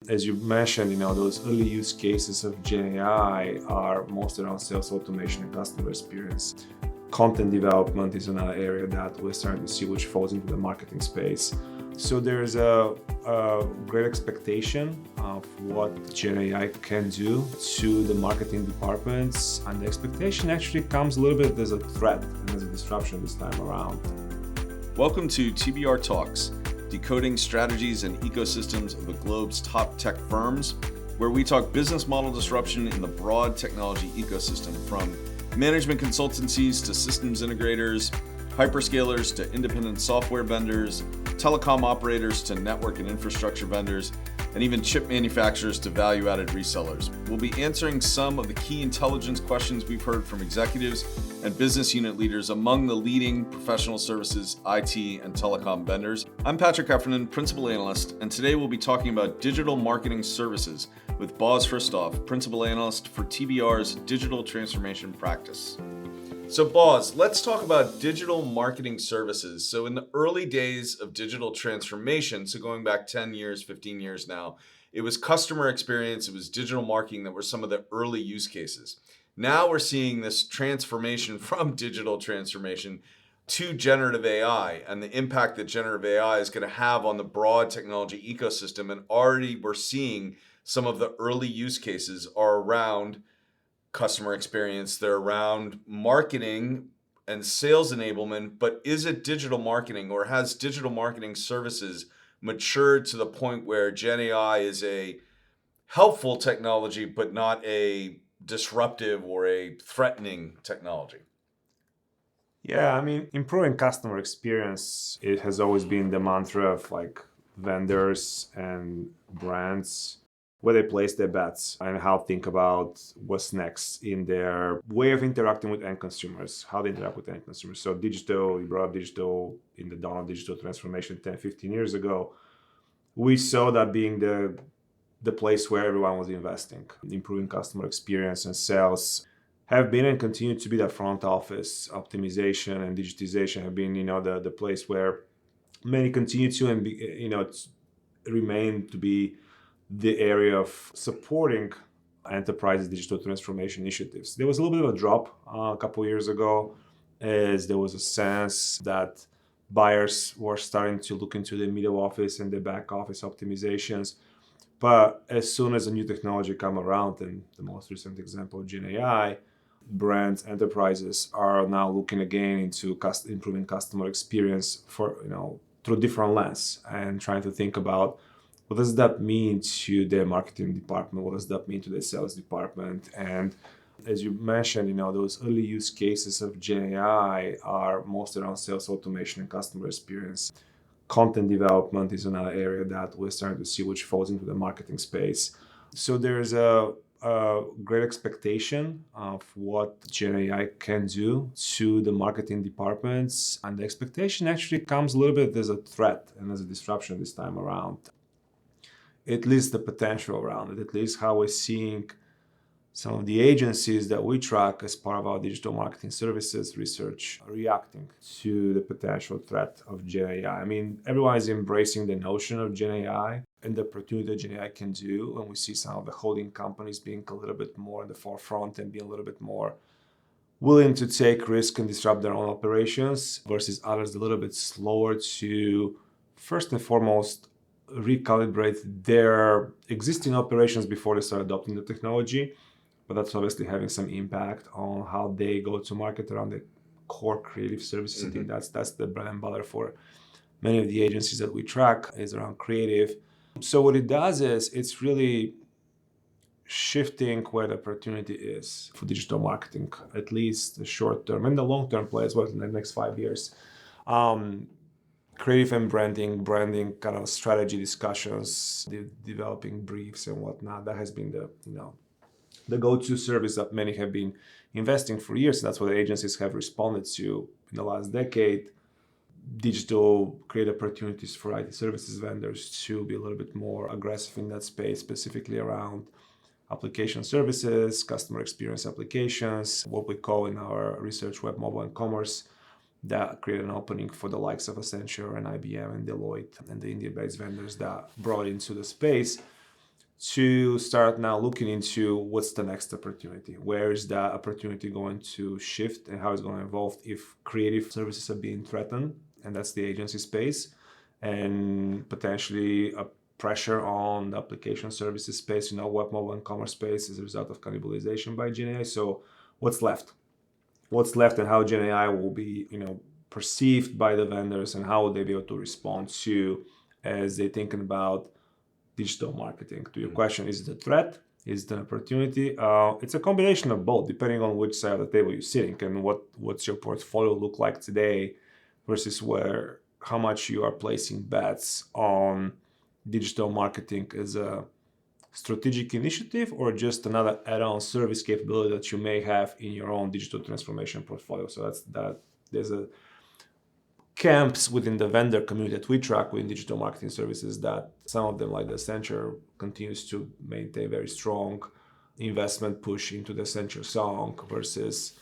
As you mentioned, those early use cases of GenAI are mostly around sales automation and customer experience. Content development is another area that we're starting to see, which falls into the marketing space. So there's a great expectation of what GenAI can do to the marketing departments, and the expectation actually comes a little bit as a threat and as a disruption this time around. Welcome to TBR Talks, decoding strategies and ecosystems of the globe's top tech firms, where we talk business model disruption in the broad technology ecosystem, from management consultancies to systems integrators, hyperscalers to independent software vendors, telecom operators to network and infrastructure vendors, and even chip manufacturers to value-added resellers. We'll be answering some of the key intelligence questions we've heard from executives and business unit leaders among the leading professional services, IT, and telecom vendors. I'm Patrick Heffernan, Principal Analyst, and today we'll be talking about digital marketing services with Hristov, Principal Analyst for TBR's Digital Transformation Practice. So Boz, let's talk about digital marketing services. So in the early days of digital transformation, so going back 10 years, 15 years now, it was customer experience, it was digital marketing that were some of the early use cases. Now we're seeing this transformation from digital transformation to generative AI and the impact that generative AI is going to have on the broad technology ecosystem. And already we're seeing some of the early use cases are around customer experience, they're around marketing and sales enablement, but is it digital marketing, or has digital marketing services matured to the point where Gen AI is a helpful technology, but not a disruptive or a threatening technology? Yeah, improving customer experience, it has always been the mantra of vendors and brands, where they place their bets and how think about what's next in their way of interacting with end consumers, how they interact with end consumers. So digital, you brought up digital in the dawn of digital transformation 10, 15 years ago. We saw that being the place where everyone was investing. Improving customer experience and sales have been and continue to be the front office. Optimization and digitization have been, the place where many continue to and remain to be the area of supporting enterprises' digital transformation initiatives. There was a little bit of a drop a couple of years ago, as there was a sense that buyers were starting to look into the middle office and the back office optimizations. But as soon as a new technology come around, and the most recent example, GenAI, brands, enterprises are now looking again into improving customer experience for through different lens, and trying to think about what does that mean to their marketing department? What does that mean to their sales department? And as you mentioned, those early use cases of GenAI are mostly around sales automation and customer experience. Content development is another area that we're starting to see, which falls into the marketing space. So there's a great expectation of what GenAI can do to the marketing departments. And the expectation actually comes a little bit as a threat and as a disruption this time around. At least the potential around it, at least how we're seeing some of the agencies that we track as part of our digital marketing services research reacting to the potential threat of GenAI. Everyone is embracing the notion of GenAI and the opportunity that GenAI can do, and we see some of the holding companies being a little bit more in the forefront and being a little bit more willing to take risk and disrupt their own operations, versus others a little bit slower to, first and foremost, recalibrate their existing operations before they start adopting the technology. But that's obviously having some impact on how they go to market around the core creative services. I think that's the bread and butter for many of the agencies that we track, is around creative. So what it does is it's really shifting where the opportunity is for digital marketing, at least the short term and the long term play as well in the next 5 years. Creative and branding kind of strategy discussions, developing briefs and whatnot. That has been the go-to service that many have been investing for years. That's what agencies have responded to in the last decade. Digital create opportunities for IT services vendors to be a little bit more aggressive in that space, specifically around application services, customer experience applications, what we call in our research web, mobile, and commerce. That create an opening for the likes of Accenture and IBM and Deloitte and the India-based vendors that brought into the space. to start now looking into what's the next opportunity. Where is that opportunity going to shift and how it's going to evolve if creative services are being threatened, and that's the agency space, and potentially a pressure on the application services space, web, mobile, and commerce space as a result of cannibalization by GenAI. So what's left? What's left and how GenAI will be, perceived by the vendors, and how will they be able to respond to as they're thinking about digital marketing. To your question, is it a threat? Is it an opportunity? It's a combination of both, depending on which side of the table you're sitting and what's your portfolio look like today versus how much you are placing bets on digital marketing as a strategic initiative or just another add-on service capability that you may have in your own digital transformation portfolio. So that's that. There's a camps within the vendor community that we track within digital marketing services that some of them, like the Accenture, continues to maintain very strong investment push into the Accenture song versus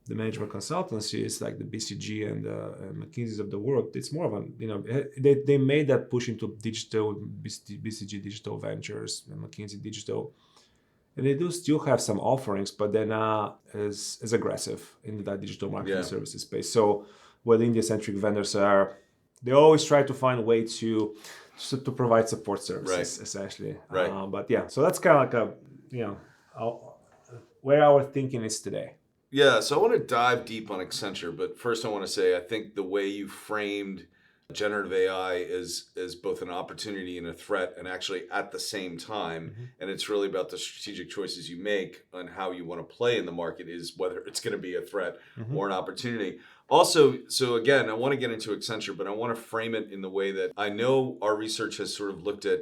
the management consultancies like the BCG and McKinsey's of the world. It's more of they made that push into digital, BCG digital ventures and McKinsey digital. And they do still have some offerings, but they're not as aggressive in that digital marketing services space. So what India-centric vendors are, they always try to find a way to provide support services, essentially. Right. So that's kind of like where our thinking is today. Yeah, so I want to dive deep on Accenture, but first I want to say I think the way you framed generative AI is both an opportunity and a threat, and actually at the same time. And it's really about the strategic choices you make on how you want to play in the market, is whether it's going to be a threat or an opportunity. Also, so again, I want to get into Accenture, but I want to frame it in the way that I know our research has sort of looked at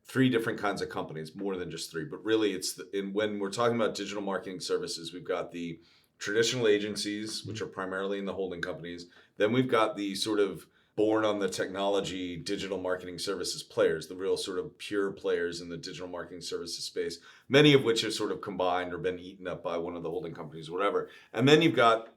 three different kinds of companies, more than just three, but really it's when we're talking about digital marketing services, we've got the traditional agencies, which are primarily in the holding companies. Then we've got the sort of born on the technology digital marketing services players, the real sort of pure players in the digital marketing services space, many of which have sort of combined or been eaten up by one of the holding companies or whatever. And then you've got,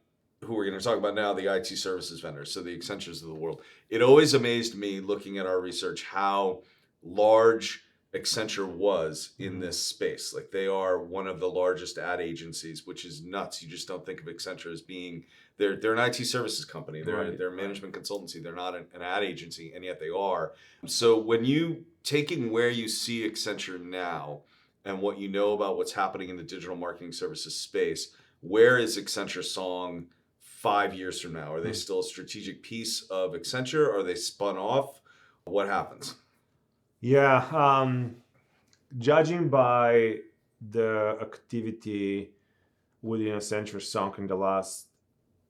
who we're going to talk about now, the IT services vendors, so the Accentures of the world. It always amazed me looking at our research how large Accenture was in this space. Like, they are one of the largest ad agencies, which is nuts. You just don't think of Accenture as being, they're an IT services company. They're a management consultancy. They're not an ad agency, and yet they are. So when you taking where you see Accenture now and what you know about what's happening in the digital marketing services space, where is Accenture Song 5 years from now? Are they still a strategic piece of Accenture? Are they spun off? What happens? Yeah, judging by the activity within Accenture Song in the last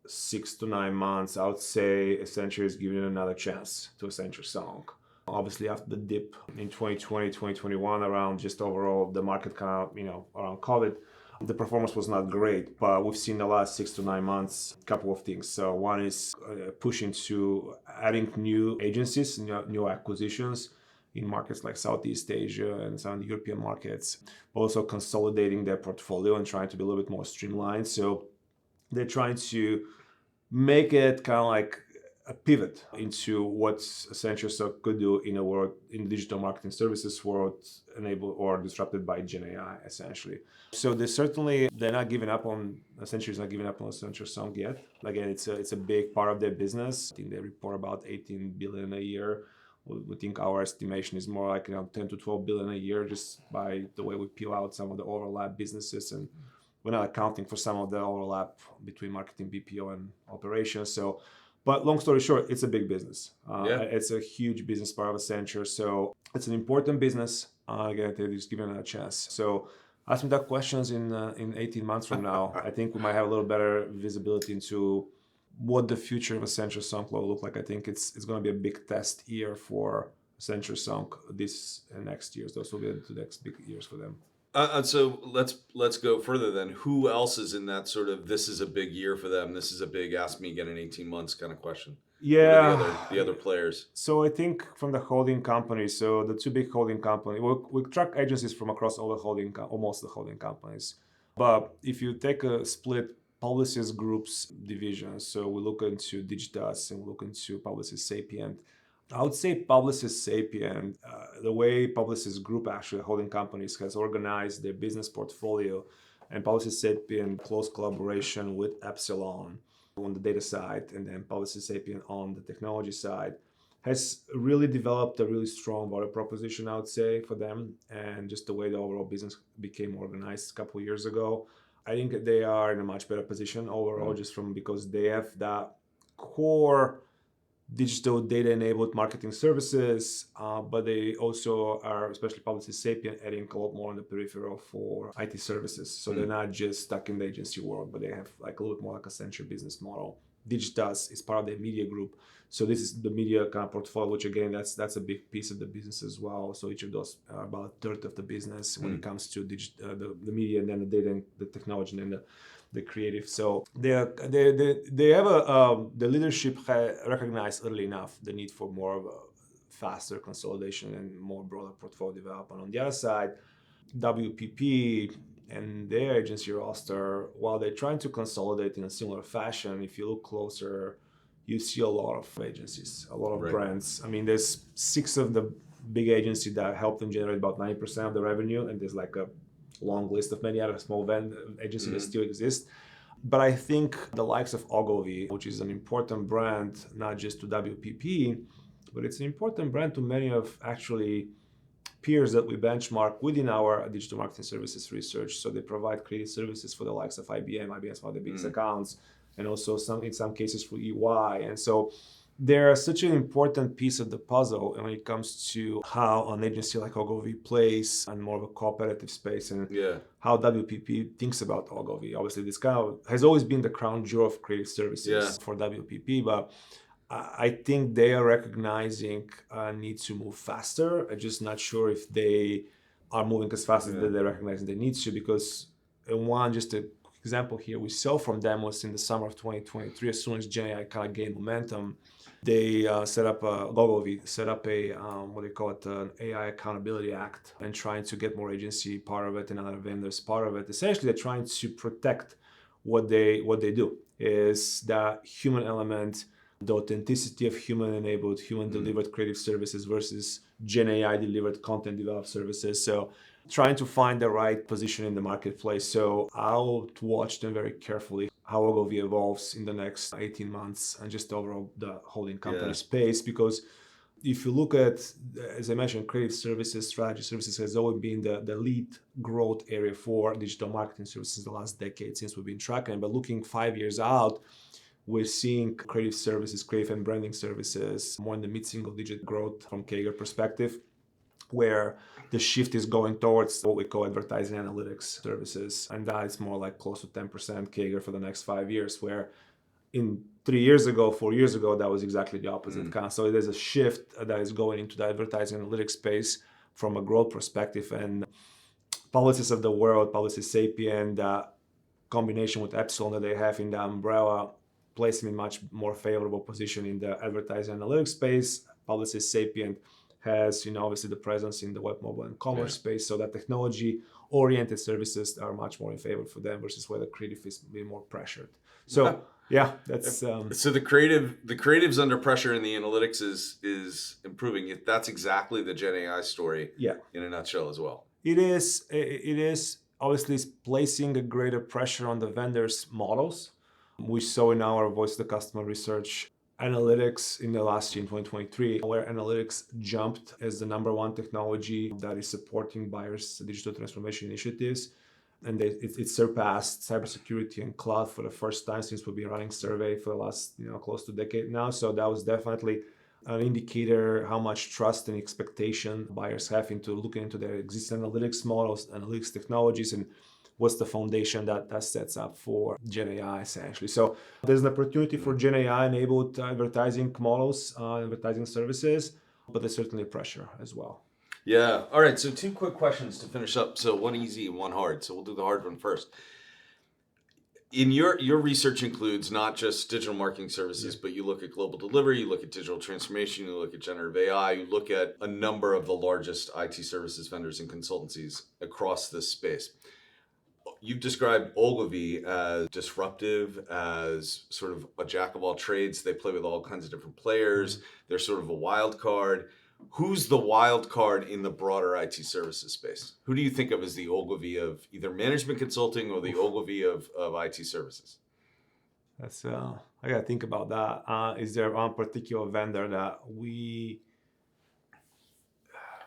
6 to 9 months, I would say Accenture is giving another chance to Accenture Song. Obviously, after the dip in 2020, 2021, around just overall the market kind of, around COVID, the performance was not great, but we've seen the last 6 to 9 months a couple of things. So one is pushing to adding new agencies, new acquisitions in markets like Southeast Asia and some of the European markets, also consolidating their portfolio and trying to be a little bit more streamlined. So they're trying to make it kind of like a pivot into what Accenture could do in the digital marketing services world, enabled or disrupted by GenAI, essentially. So they're not giving up on, Accenture is not giving up on Accenture Song yet. Again, it's a big part of their business. I think they report about 18 billion a year. We think our estimation is more like 10 to 12 billion a year, just by the way we peel out some of the overlap businesses, and we're not accounting for some of the overlap between marketing, BPO, and operations. But long story short, it's a big business. It's a huge business part of Accenture. So it's an important business. Again, they're just giving it a chance. So ask me that questions in 18 months from now. I think we might have a little better visibility into what the future of Accenture Song will look like. I think it's going to be a big test year for Accenture Song this and next year. Those will be the next big years for them. So let's go further then. Who else is in that sort of, this is a big year for them, this is a big ask me again in 18 months kind of question? Yeah. What are the other players? So I think from the holding companies, so the two big holding companies, we track agencies from across almost the holding companies. But if you take a split Publicis Group's division, so we look into Digitas and we look into Publicis Sapient, I would say Publicis Sapient, the way Publicis Group, actually holding companies, has organized their business portfolio, and Publicis Sapient close collaboration with Epsilon on the data side, and then Publicis Sapient on the technology side, has really developed a really strong value proposition, I would say, for them, and just the way the overall business became organized a couple of years ago. I think they are in a much better position overall, just from because they have that core digital data enabled marketing services, but they also are, especially Publicis Sapient, adding a lot more on the peripheral for IT services. So they're not just stuck in the agency world, but they have like a little bit more like Accenture business model. Digitas is part of their media group. So this is the media kind of portfolio, which again, that's a big piece of the business as well. So each of those are about a third of the business when it comes to the media, and then the data and the technology, and then the creative. So they have the leadership recognized early enough the need for more of a faster consolidation and more broader portfolio development. On the other side, WPP and their agency roster, while they're trying to consolidate in a similar fashion, if you look closer, you see a lot of agencies, a lot of brands. I mean, there's 6 of the big agencies that help them generate about 90% of the revenue, and there's like a long list of many other small agencies that still exist. But I think the likes of Ogilvy, which is an important brand, not just to WPP, but it's an important brand to many of actually peers that we benchmark within our digital marketing services research. So they provide creative services for the likes of IBM. IBM is one of the biggest accounts, and also in some cases for EY. And so they're such an important piece of the puzzle when it comes to how an agency like Ogilvy plays in more of a cooperative space, and how WPP thinks about Ogilvy. Obviously, this kind of has always been the crown jewel of creative services for WPP, but I think they are recognizing a need to move faster. I'm just not sure if they are moving as fast as they're recognizing they need to, because just a example here we saw from them was in the summer of 2023, as soon as GenAI kind of gained momentum, they set up a what they call it, an AI Accountability Act, and trying to get more agency part of it and other vendors part of it. Essentially, they're trying to protect what they do is that human element, the authenticity of human-enabled, human-delivered creative services versus GenAI-delivered content-developed services. So trying to find the right position in the marketplace. So I'll watch them very carefully, how Ogilvy evolves in the next 18 months and just overall the holding company space. Because if you look at, as I mentioned, creative services, strategy services has always been the lead growth area for digital marketing services the last decade since we've been tracking. But looking 5 years out, we're seeing creative services, creative and branding services, more in the mid-single digit growth from CAGR perspective, where the shift is going towards what we call advertising analytics services. And that is more like close to 10% CAGR for the next 5 years, where in 4 years ago, that was exactly the opposite. So there's a shift that is going into the advertising analytics space from a growth perspective. And Publicis of the world, Publicis Sapient, combination with Epsilon that they have in the umbrella, place them in much more favorable position in the advertising analytics space. Publicis Sapient has, obviously the presence in the web, mobile, and commerce space, so that technology-oriented services are much more in favor for them versus where the creative is being more pressured. So that's so the creative's under pressure and the analytics is improving. That's exactly the GenAI story in a nutshell as well. It is obviously placing a greater pressure on the vendors' models. We saw in our voice of the customer research analytics in the last year, in 2023, where analytics jumped as the number one technology that is supporting buyers' digital transformation initiatives. And it surpassed cybersecurity and cloud for the first time since we've been running survey for the last close to a decade now. So that was definitely an indicator how much trust and expectation buyers have into looking into their existing analytics models, analytics technologies, and what's the foundation that sets up for GenAI essentially. So there's an opportunity for GenAI-enabled advertising models, advertising services, but there's certainly pressure as well. Yeah. All right. So 2 quick questions to finish up. So one easy and one hard. So we'll do the hard one first. In your research includes not just digital marketing services, but you look at global delivery, you look at digital transformation, you look at generative AI, you look at a number of the largest IT services vendors and consultancies across this space. You've described Ogilvy as disruptive, as sort of a jack of all trades. They play with all kinds of different players. They're sort of a wild card. Who's the wild card in the broader IT services space? Who do you think of as the Ogilvy of either management consulting or the Ogilvy of IT services? That's I gotta think about that. Is there one particular vendor that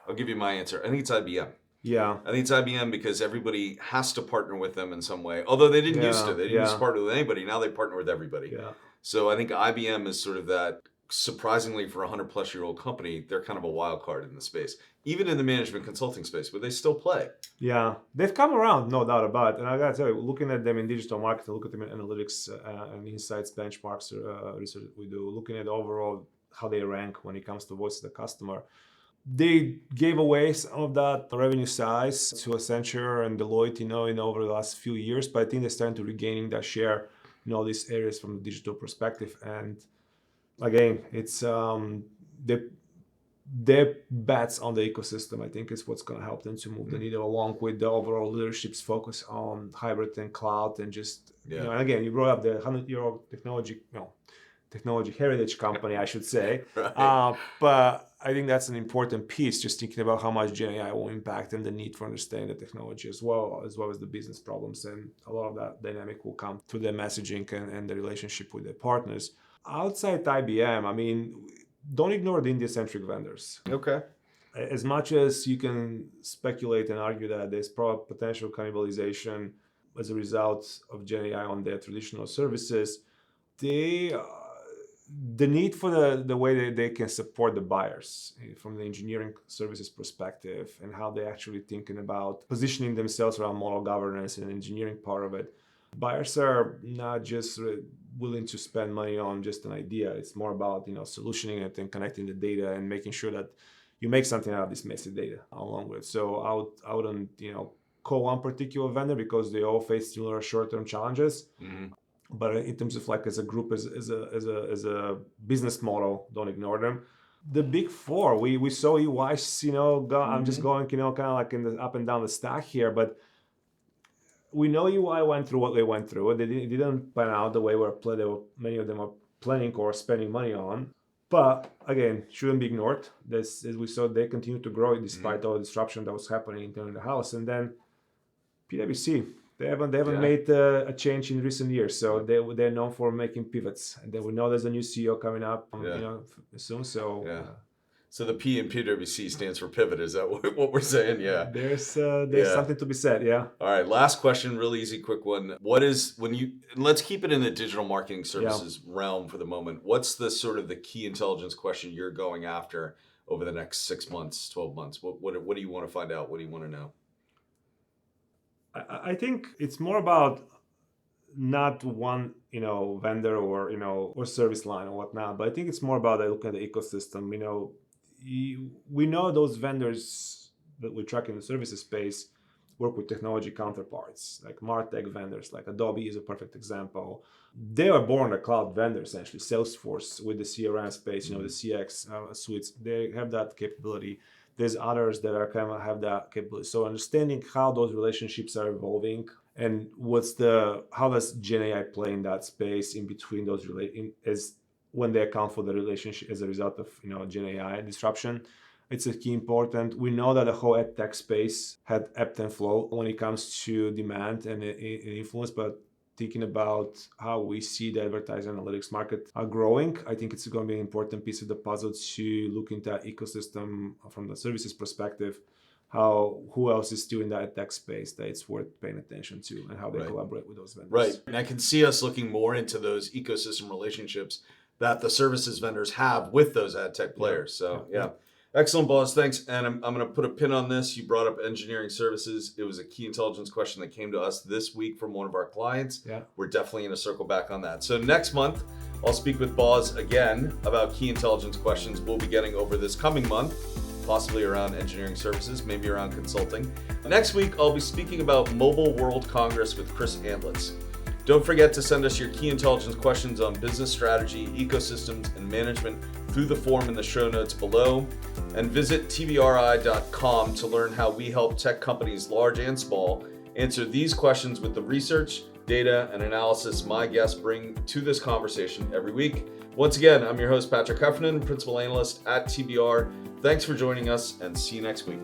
I'll give you my answer. I think it's IBM. Yeah. I think it's IBM because everybody has to partner with them in some way. Although they didn't used to. They didn't used to partner with anybody. Now they partner with everybody. Yeah. So I think IBM is sort of that, surprisingly for a 100-plus-year-old company, they're kind of a wild card in the space. Even in the management consulting space, but they still play. Yeah. They've come around, no doubt about it. And I got to tell you, looking at them in digital marketing, look at them in analytics and insights, benchmarks, research that we do, looking at overall how they rank when it comes to voice of the customer. They gave away some of that revenue size to Accenture and Deloitte, in over the last few years, but I think they're starting to regaining that share in all these areas from a digital perspective. And again, it's their bets on the ecosystem, I think, is what's going to help them to move the needle, along with the overall leadership's focus on hybrid and cloud, and just and again, you brought up the 100-year-old technology heritage company, I should say. Right. But I think that's an important piece, just thinking about how much GenAI will impact and the need for understanding the technology as well as the business problems. And a lot of that dynamic will come through their messaging and the relationship with their partners. Outside IBM, don't ignore the India-centric vendors. Okay. As much as you can speculate and argue that there's probably potential cannibalization as a result of GenAI on their traditional services, the need for the way they can support the buyers from the engineering services perspective, and how they're actually thinking about positioning themselves around model governance and engineering part of it. Buyers are not just willing to spend money on just an idea. It's more about solutioning it and connecting the data and making sure that you make something out of this messy data along with. So I wouldn't call one particular vendor because they all face similar short-term challenges. Mm-hmm. But in terms of as a group, as a business model, don't ignore them. The big four, we saw EY, I'm just going, kind of like in the up and down the stack here, but we know EY went through what they went through. They didn't pan out the way many of them are planning or spending money on. But again, shouldn't be ignored. As we saw, they continue to grow despite all the disruption that was happening in the house. And then PwC. They haven't made a change in recent years, so they're known for making pivots. And then we know there's a new CEO coming up, soon. So so the P in PwC stands for pivot. Is that what we're saying? Yeah. There's something to be said. Yeah. All right. Last question, really easy, quick one. What is let's keep it in the digital marketing services realm for the moment. What's the sort of the key intelligence question you're going after over the next 6 months, 12 months? What do you want to find out? What do you want to know? I think it's more about not one, vendor or service line or whatnot, but I think it's more about looking at the ecosystem. We know those vendors that we track in the services space work with technology counterparts, like MarTech vendors, like Adobe is a perfect example. They are born a cloud vendor, essentially. Salesforce with the CRM space, the CX suites, they have that capability. There's others that are kind of have that capability. So understanding how those relationships are evolving and how does GenAI play in that space in between those when they account for the relationship as a result of GenAI disruption. It's a key important. We know that the whole ed tech space had ebb and flow when it comes to demand and influence, but thinking about how we see the advertising analytics market are growing, I think it's going to be an important piece of the puzzle to look into that ecosystem from the services perspective. Who else is still in that tech space that it's worth paying attention to, and how they collaborate with those vendors. Right. And I can see us looking more into those ecosystem relationships that the services vendors have with those ad tech players. So Excellent, boss. Thanks. And I'm going to put a pin on this. You brought up engineering services. It was a key intelligence question that came to us this week from one of our clients. Yeah. We're definitely going to circle back on that. So next month, I'll speak with Boz again about key intelligence questions we'll be getting over this coming month, possibly around engineering services, maybe around consulting. Next week, I'll be speaking about Mobile World Congress with Chris Antlitz. Don't forget to send us your key intelligence questions on business strategy, ecosystems, and management through the form in the show notes below. And visit tbri.com to learn how we help tech companies large and small answer these questions with the research, data, and analysis my guests bring to this conversation every week. Once again, I'm your host, Patrick Heffernan, Principal Analyst at TBR. Thanks for joining us, and see you next week.